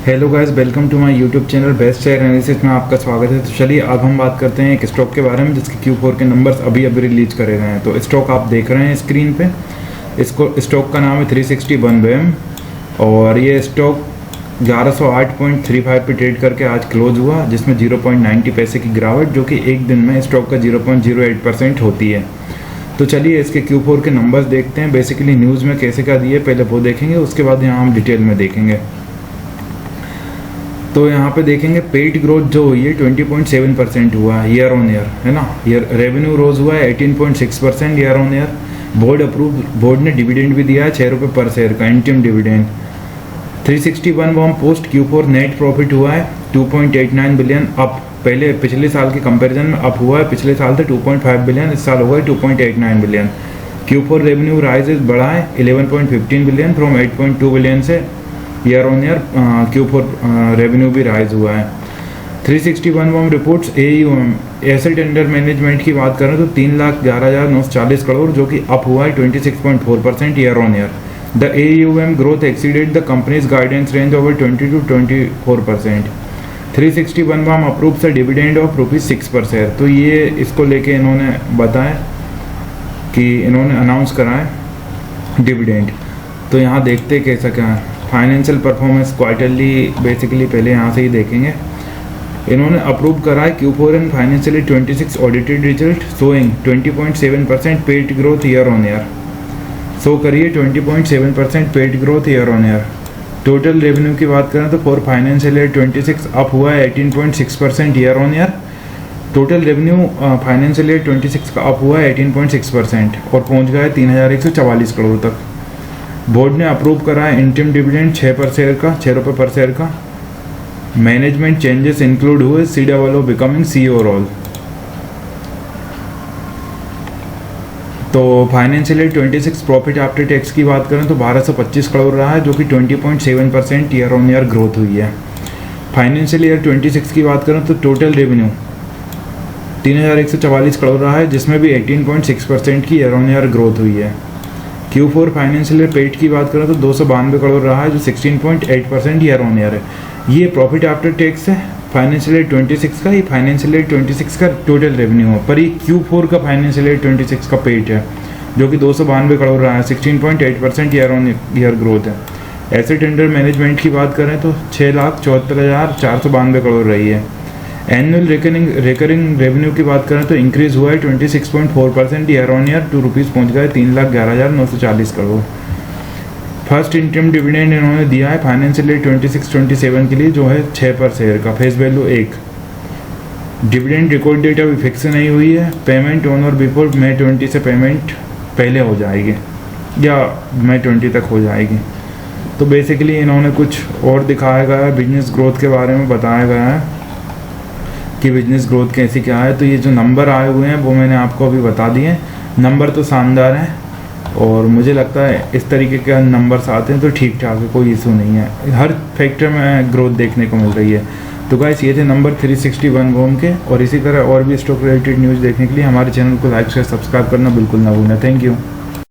Hello guys, welcome to my YouTube channel best share analysis में आपका स्वागत है। तो चलिए अब हम बात करते हैं एक स्टॉक के बारे में जिसके Q4 के नंबर्स अभी रिलीज करे गए हैं। तो स्टॉक आप देख रहे हैं स्क्रीन पे, इसको स्टॉक का नाम है 361WM और ये स्टॉक 1108.35 पे ट्रेड करके आज क्लोज हुआ, जिसमें 0.90 पैसे की गिरावट जो कि एक दिन में स्टॉक का 0.08% होती है। तो चलिए इसके Q4 के नंबर्स देखते हैं। बेसिकली न्यूज़ में कैसे क्या दिए पहले वो देखेंगे, उसके बाद यहाँ हम डिटेल में देखेंगे। तो यहाँ पे देखेंगे पेट ग्रोथ जो हुई है 20.7% हुआ है ईयर ऑन ईयर, है ना। रेवेन्यू रोज हुआ है 18.6% ईयर ऑन ईयर। बोर्ड ने डिविडेंड भी दिया है 6 रुपये पर शेयर का interim dividend. 361WM post Q4 net profit हुआ है 2.89 बिलियन, अप पिछले साल के कंपैरिजन में अप हुआ है। पिछले साल थे 2.5 बिलियन, इस साल हुआ है 2.89 बिलियन। Q4 रेवेन्यू राइजेज बढ़ा है 11.15 बिलियन फ्रॉम 8.2 बिलियन से year on year. Q4 revenue भी राइज हुआ है। 361WM reports AUM asset under management की बात करें तो 3,11,940 करोड़ जो कि अप हुआ है 26.4% year on year. The AUM growth exceeded the companies guidance range over 20 to 24%। 361WM approves the dividend of ₹6 पर शेयर। तो ये इसको लेके इन्होंने बताया कि इन्होंने अनाउंस करा है डिविडेंड। तो यहाँ देखते कैसा क्या है फाइनेंशियल परफॉर्मेंस क्वार्टरली। बेसिकली पहले यहाँ से ही देखेंगे। इन्होंने अप्रूव करा है Q4 and financially 26 audited result showing 20.7% PAT growth year on year. Show करिए 20.7% PAT growth year on year. Total revenue की बात करें तो फॉर फाइनेंशियल ईयर 26 अप हुआ है 18.6% year on year. Total revenue financial year 26 का अप हुआ है 18.6% और पहुँच गया है 3,144 करोड़ तक। बोर्ड ने अप्रूव करा है इंटीम डिविडेंड 6 रुपये पर शेयर का। मैनेजमेंट चेंजेस इंक्लूड हुए CWO बिकमिंग CEO रोल। तो financial year 26 profit after tax की बात करें तो 1225 करोड़ रहा है जो कि 20.7% ईयर ऑन ईयर ग्रोथ हुई है। फाइनेंशियल ईयर 26 की बात करें तो टोटल रेवेन्यू 3,144 करोड़ रहा है जिसमें भी 18.6% की ईयर ऑन ईयर ग्रोथ हुई है। Q4 फाइनेंशियल ईयर पेट की बात करें तो 292 करोड़ रहा है जो 16.8% ईयर ऑन ईयर है। ये प्रॉफिट आफ्टर टैक्स है फाइनेंशियल ईयर 26 का। ये फाइनेंशियल ईयर 26 का टोटल रेवेन्यू है, पर ये Q4 का फाइनेंशियल ईयर 26 का पेट है जो कि 292 करोड़ रहा है, 16.8% ईयर ऑन ईयर ग्रोथ है। एसेट अंडर मैनेजमेंट की बात करें तो 6,74,492 करोड़ रही है। एनुअल रिकरिंग रेवेन्यू की बात करें तो इंक्रीज हुआ है 26.4% year on year to rupees पहुँच गए 3,11,940 करोड़। फर्स्ट इंटीम डिविडेंड इन्होंने दिया है फाइनेंशियल ईयर 26-27 के लिए जो है 6 पर शेयर का, face value 1। Dividend record date अभी फिक्स नहीं हुई है। पेमेंट ऑन और बिफोर May 20 से पेमेंट पहले हो जाएगी या May 20 तक हो जाएगी। तो बेसिकली इन्होंने कुछ और दिखाया गया है, बिजनेस ग्रोथ के बारे में बताया गया है कि बिजनेस ग्रोथ कैसी क्या है। तो ये जो नंबर आए हुए हैं वो मैंने आपको अभी बता दिए। नंबर तो शानदार हैं और मुझे लगता है इस तरीके के नंबर्स आते हैं तो ठीक ठाक है, कोई इशू नहीं है। हर फैक्टर में ग्रोथ देखने को मिल रही है। तो गाइस ये थे नंबर 361WM के, और इसी तरह और भी स्टॉक रिलेटेड न्यूज़ देखने के लिए हमारे चैनल को लाइक शेयर सब्सक्राइब करना बिल्कुल ना भूलना। Thank you.